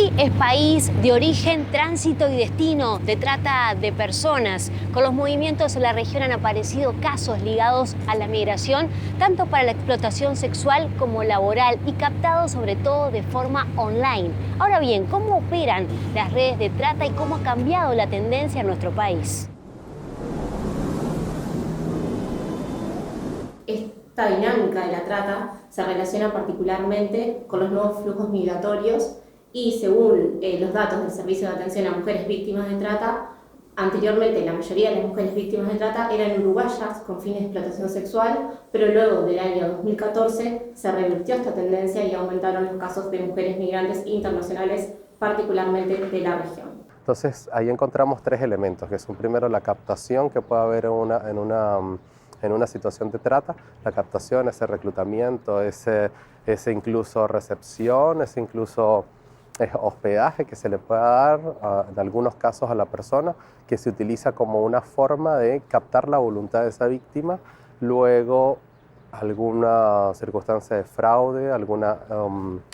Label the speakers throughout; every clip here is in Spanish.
Speaker 1: Uruguay es país de origen, tránsito y destino de trata de personas. Con los movimientos en la región han aparecido casos ligados a la migración, tanto para la explotación sexual como laboral y captados sobre todo de forma online. Ahora bien, ¿cómo operan las redes de trata y cómo ha cambiado la tendencia en nuestro país?
Speaker 2: Esta dinámica de la trata se relaciona particularmente con los nuevos flujos migratorios y según los datos del Servicio de Atención a Mujeres Víctimas de Trata, anteriormente la mayoría de las mujeres víctimas de trata eran uruguayas con fines de explotación sexual, pero luego del año 2014 se revirtió esta tendencia y aumentaron los casos de mujeres migrantes internacionales, particularmente de la región.
Speaker 3: Entonces ahí encontramos tres elementos, que son primero la captación que puede haber en una situación de trata, la captación, ese reclutamiento, ese incluso recepción, ese incluso hospedaje que se le pueda dar en algunos casos a la persona, que se utiliza como una forma de captar la voluntad de esa víctima, luego alguna circunstancia de fraude, alguna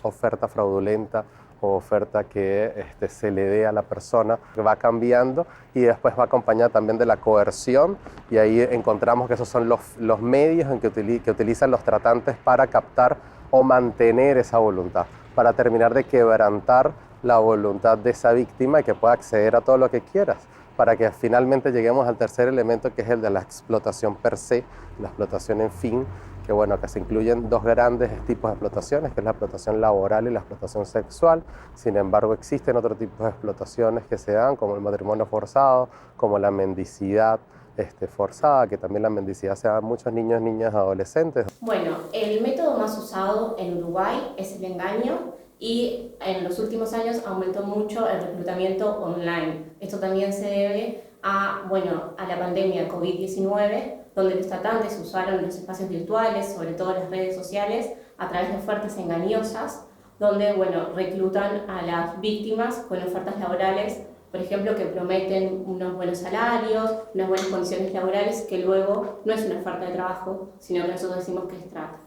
Speaker 3: oferta fraudulenta o oferta que se le dé a la persona, que va cambiando y después va acompañada también de la coerción, y ahí encontramos que esos son los medios en que utilizan los tratantes para captar o mantener esa voluntad, para terminar de quebrantar la voluntad de esa víctima y que pueda acceder a todo lo que quieras, para que finalmente lleguemos al tercer elemento, que es el de la explotación per se, la explotación en fin, que bueno, que se incluyen dos grandes tipos de explotaciones, que es la explotación laboral y la explotación sexual. Sin embargo, existen otros tipos de explotaciones que se dan, como el matrimonio forzado, como la mendicidad forzada, que también la mendicidad se da a muchos niños, niñas, adolescentes.
Speaker 2: Bueno, el método más usado en Uruguay es el engaño y en los últimos años aumentó mucho el reclutamiento online. Esto también se debe a la pandemia COVID-19, donde los tratantes usaron los espacios virtuales, sobre todo las redes sociales, a través de ofertas engañosas, donde reclutan a las víctimas con ofertas laborales, por ejemplo, que prometen unos buenos salarios, unas buenas condiciones laborales, que luego no es una oferta de trabajo, sino que nosotros decimos que es trata.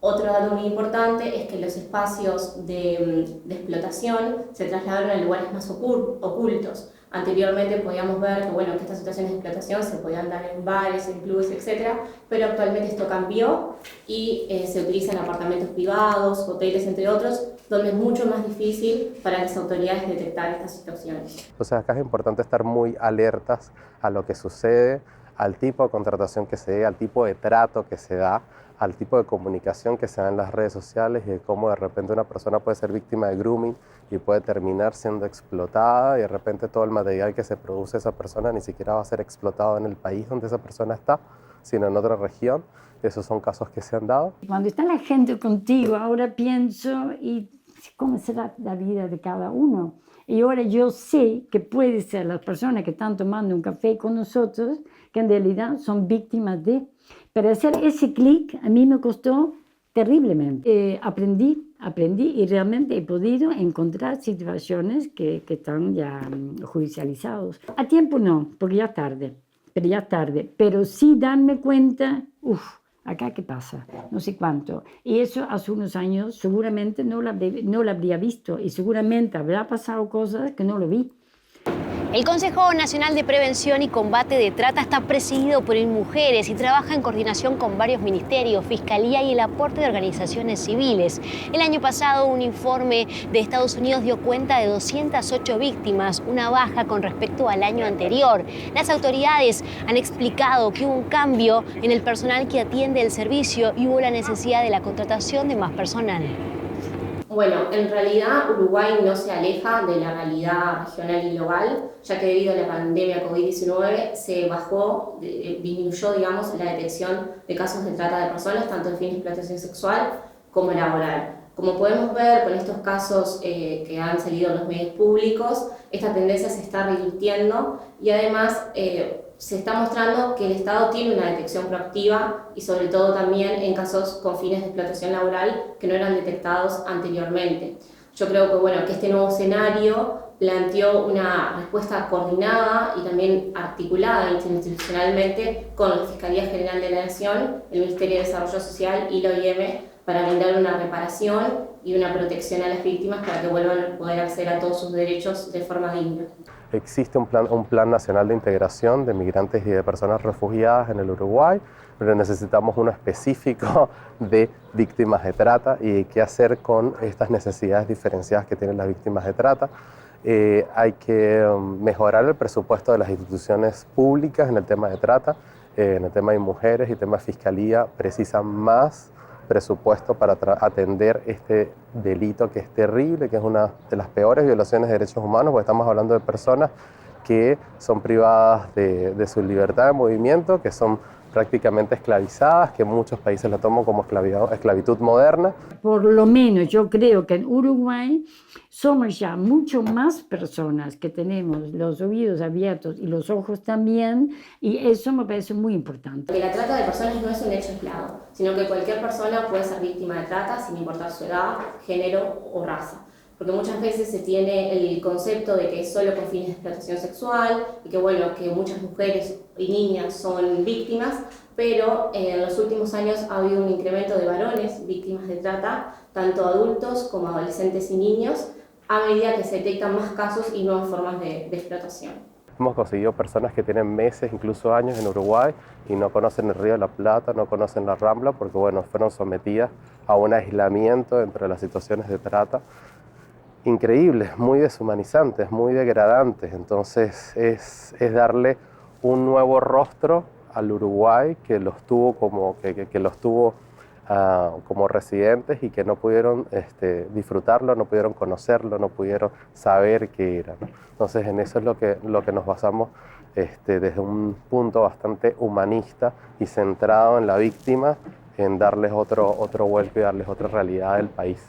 Speaker 2: Otro dato muy importante es que los espacios de explotación se trasladaron a lugares más ocultos. Anteriormente podíamos ver que estas situaciones de explotación se podían dar en bares, en clubes, etc. Pero actualmente esto cambió y se utilizan apartamentos privados, hoteles, entre otros, donde es mucho más difícil para las autoridades detectar estas situaciones.
Speaker 3: Entonces acá es importante estar muy alertas a lo que sucede, al tipo de contratación que se dé, al tipo de trato que se da, al tipo de comunicación que se da en las redes sociales, y de cómo de repente una persona puede ser víctima de grooming y puede terminar siendo explotada, y de repente todo el material que se produce esa persona ni siquiera va a ser explotado en el país donde esa persona está, sino en otra región. Esos son casos que se han dado.
Speaker 4: Cuando está la gente contigo, ahora pienso, ¿y cómo será la vida de cada uno? Y ahora yo sé que puede ser las personas que están tomando un café con nosotros, que en realidad son víctimas de... Pero hacer ese clic a mí me costó terriblemente. Aprendí y realmente he podido encontrar situaciones que están ya judicializados. A tiempo no, porque ya es tarde. Pero sí darme cuenta, acá qué pasa, no sé cuánto. Y eso hace unos años seguramente no lo habría visto, y seguramente habrá pasado cosas que no lo vi.
Speaker 1: El Consejo Nacional de Prevención y Combate de Trata está presidido por mujeres y trabaja en coordinación con varios ministerios, Fiscalía y el aporte de organizaciones civiles. El año pasado, un informe de Estados Unidos dio cuenta de 208 víctimas, una baja con respecto al año anterior. Las autoridades han explicado que hubo un cambio en el personal que atiende el servicio y hubo la necesidad de la contratación de más personal.
Speaker 2: Bueno, en realidad Uruguay no se aleja de la realidad regional y global, ya que debido a la pandemia COVID-19 se disminuyó, la detección de casos de trata de personas, tanto en fines de explotación sexual como laboral. Como podemos ver con estos casos que han salido en los medios públicos, esta tendencia se está revirtiendo y además se está mostrando que el Estado tiene una detección proactiva y sobre todo también en casos con fines de explotación laboral que no eran detectados anteriormente. Yo creo que este nuevo escenario planteó una respuesta coordinada y también articulada institucionalmente con la Fiscalía General de la Nación, el Ministerio de Desarrollo Social y la OIM para brindar una reparación y una protección a las víctimas para que vuelvan a poder acceder a todos sus derechos de forma digna.
Speaker 3: Existe un plan nacional de integración de migrantes y de personas refugiadas en el Uruguay, pero necesitamos uno específico de víctimas de trata y qué hacer con estas necesidades diferenciadas que tienen las víctimas de trata. Hay que mejorar el presupuesto de las instituciones públicas en el tema de trata, en el tema de mujeres y tema de fiscalía precisan más presupuesto para atender este delito que es terrible, que es una de las peores violaciones de derechos humanos, porque estamos hablando de personas que son privadas de su libertad de movimiento, que son prácticamente esclavizadas, que en muchos países la toman como esclavitud moderna.
Speaker 4: Por lo menos yo creo que en Uruguay somos ya mucho más personas que tenemos los oídos abiertos y los ojos también, y eso me parece muy importante.
Speaker 2: Que la trata de personas no es un hecho aislado, sino que cualquier persona puede ser víctima de trata sin importar su edad, género o raza. Porque muchas veces se tiene el concepto de que es solo con fines de explotación sexual y que, bueno, que muchas mujeres y niñas son víctimas, pero en los últimos años ha habido un incremento de varones víctimas de trata, tanto adultos como adolescentes y niños, a medida que se detectan más casos y nuevas formas de explotación.
Speaker 3: Hemos conseguido personas que tienen meses, incluso años en Uruguay y no conocen el Río de la Plata, no conocen la Rambla, porque bueno, fueron sometidas a un aislamiento entre las situaciones de trata. Increíbles, muy deshumanizantes, muy degradantes. Entonces es darle un nuevo rostro al Uruguay que los tuvo como residentes y que no pudieron disfrutarlo, no pudieron conocerlo, no pudieron saber qué era, ¿no? Entonces en eso es lo que nos basamos desde un punto bastante humanista y centrado en la víctima, en darles otro vuelco y darles otra realidad del país.